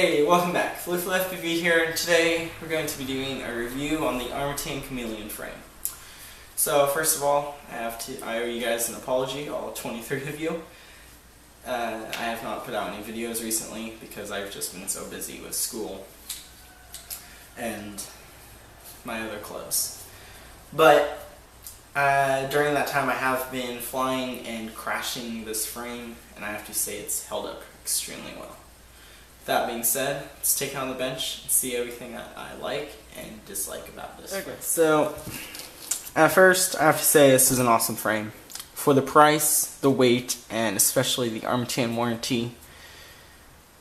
Hey, welcome back. Flip FPV here, and today we're going to be doing a review on the Armattan chameleon frame. So first of all, I owe you guys an apology, all 23 of you. I have not put out any videos recently because I've just been so busy with school and my other clubs. But during that time I have been flying and crashing this frame, and I have to say it's held up extremely well. That being said, let's take it on the bench and see everything that I like and dislike about this frame. So, at first, I have to say this is an awesome frame. For the price, the weight, and especially the Armattan warranty,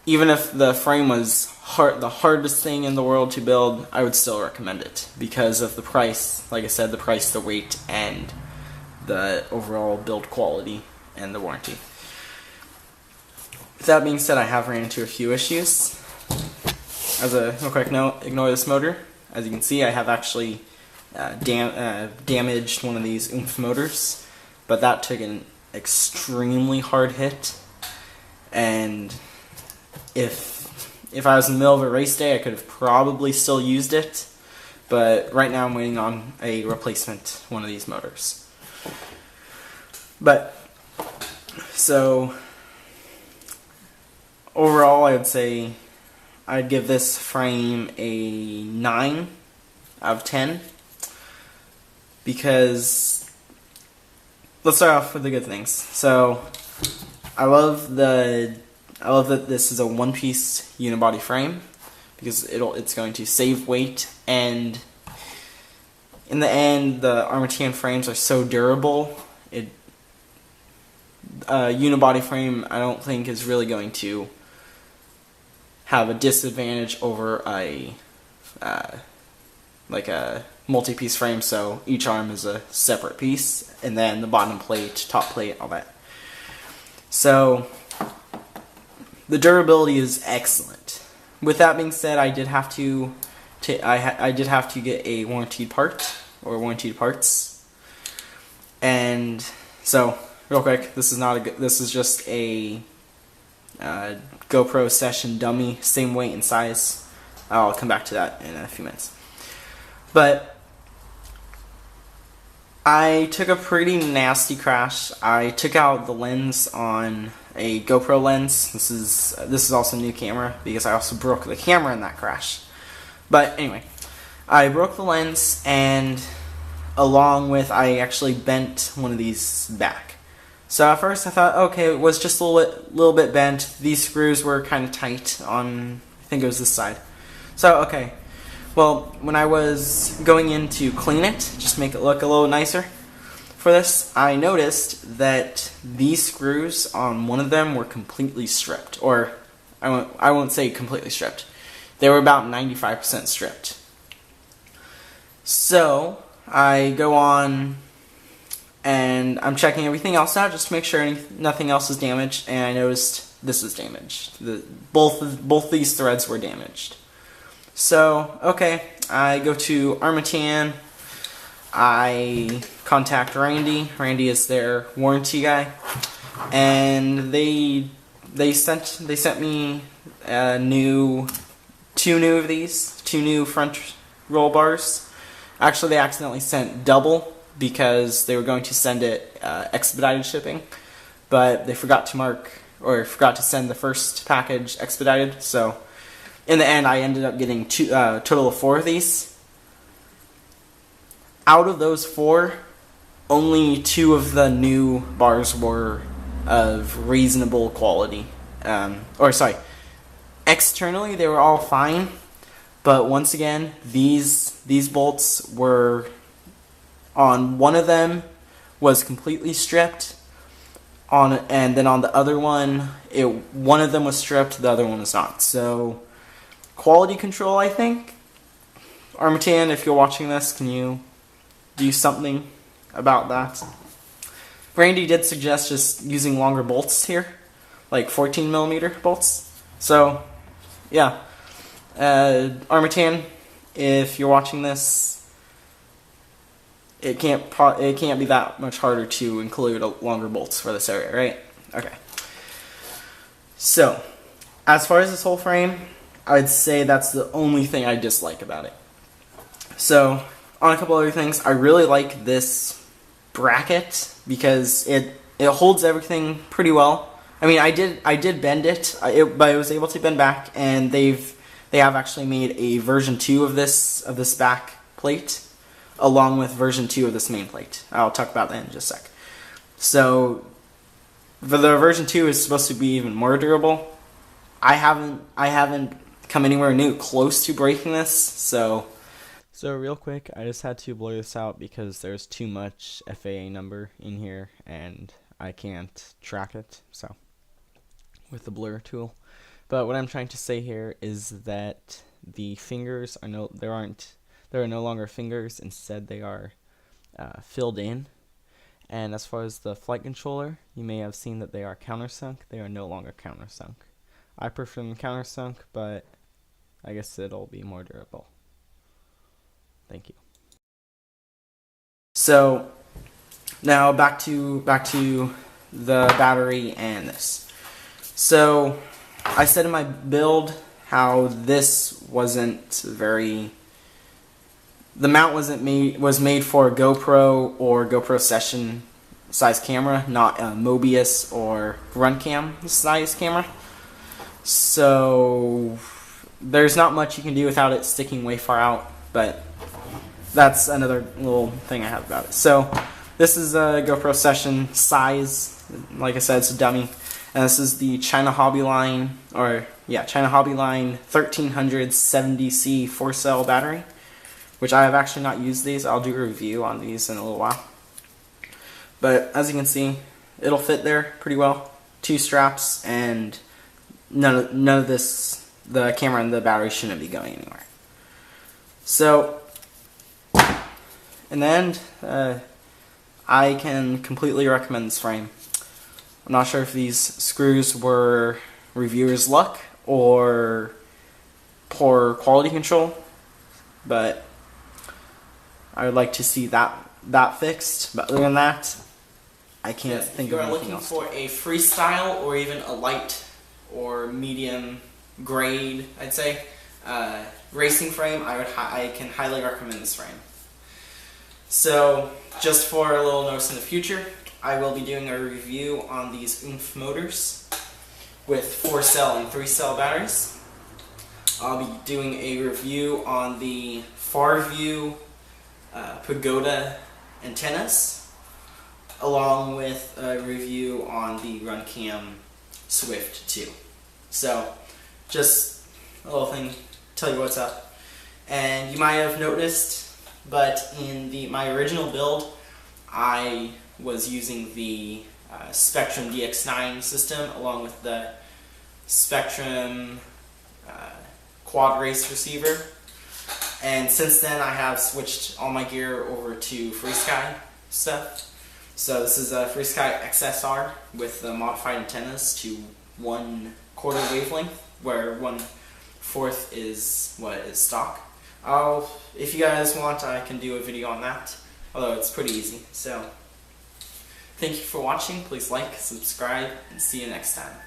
even if the frame was the hardest thing in the world to build, I would still recommend it because of the price, like I said, the price, the weight, and the overall build quality and the warranty. With that being said, I have ran into a few issues. As a real quick note, ignore this motor. As you can see, I have actually damaged one of these oomph motors, but that took an extremely hard hit. And if I was in the middle of a race day, I could have probably still used it. But right now, I'm waiting on a replacement one of these motors. But so. Overall, I would say I'd give this frame a 9 out of 10 because let's start off with the good things. So I love that this is a one-piece unibody frame because it's going to save weight, and in the end, the Armattan frames are so durable. Unibody frame, I don't think, is really going to have a disadvantage over a multi-piece frame, so each arm is a separate piece, and then the bottom plate, top plate, all that. So the durability is excellent. With that being said, I did have to get a warranted part or warranted parts, and so real quick, this is just a GoPro Session dummy, same weight and size. I'll come back to that in a few minutes. But I took a pretty nasty crash. I took out the lens on a GoPro lens. This is also a new camera because I also broke the camera in that crash. But anyway, I broke the lens, and along with I actually bent one of these back. So at first I thought, okay, it was just a little bit bent. These screws were kind of tight on, I think it was this side. So, okay. Well, when I was going in to clean it, just make it look a little nicer for this, I noticed that these screws on one of them were completely stripped. Or, I won't say completely stripped. They were about 95% stripped. So, I go on and I'm checking everything else out just to make sure nothing else is damaged, and I noticed this is damaged. Both these threads were damaged. So, okay, I go to Armattan. I contact Randy. Randy is their warranty guy, and they sent me two new front roll bars. Actually, they accidentally sent double, because they were going to send it expedited shipping, but they forgot to send the first package expedited. So in the end, I ended up getting a total of 4 of these. Out of those 4, only 2 of the new bars were of reasonable quality. Externally they were all fine, but once again, these bolts were, on one of them was completely stripped, and then on the other one, one of them was stripped, the other one was not. So, quality control, I think. Armattan, if you're watching this, can you do something about that? Randy did suggest just using longer bolts here, like 14mm bolts. So, yeah. Armattan, if you're watching this, it can't be that much harder to include longer bolts for this area, right? Okay. So, as far as this whole frame, I'd say that's the only thing I dislike about it. So, on a couple other things, I really like this bracket because it holds everything pretty well. I mean, I did bend it, but I was able to bend back, and they have actually made a version 2 of this back plate, along with version 2 of this main plate. I'll talk about that in just a sec. So, the version 2 is supposed to be even more durable. I haven't come anywhere near close to breaking this, so real quick, I just had to blur this out because there's too much FAA number in here and I can't track it, so with the blur tool. But what I'm trying to say here is that the fingers are there are no longer fingers, instead they are filled in. And as far as the flight controller, you may have seen that they are countersunk. They are no longer countersunk. I prefer them countersunk, but I guess it'll be more durable. Thank you. So now back to the battery and this. So I said in my build how this wasn't very. The mount was made for a GoPro or GoPro Session size camera, not a Mobius or Runcam size camera. So there's not much you can do without it sticking way far out, but that's another little thing I have about it. So this is a GoPro Session size. Like I said, it's a dummy. And this is the China Hobby Line 1370C 4-cell battery, which I have actually not used these. I'll do a review on these in a little while. But as you can see, it'll fit there pretty well. 2 straps, and none of this, the camera and the battery shouldn't be going anywhere. So in the end, I can completely recommend this frame. I'm not sure if these screws were reviewer's luck or poor quality control, but I would like to see that fixed. But other than that, I can't think of anything else. If you're looking for a freestyle or even a light or medium grade, I'd say, racing frame, I can highly recommend this frame. So, just for a little notice in the future, I will be doing a review on these oomph motors with 4-cell and 3-cell batteries. I'll be doing a review on the Farview Pagoda antennas, along with a review on the Runcam Swift 2. So, just a little thing to tell you what's up. And you might have noticed, but in my original build, I was using the Spectrum DX9 system along with the Spectrum Quad Race receiver. And since then, I have switched all my gear over to FreeSky stuff. So this is a FreeSky XSR with the modified antennas to 1/4 wavelength, where 1/4 is what is stock. If you guys want, I can do a video on that, although it's pretty easy. So thank you for watching. Please like, subscribe, and see you next time.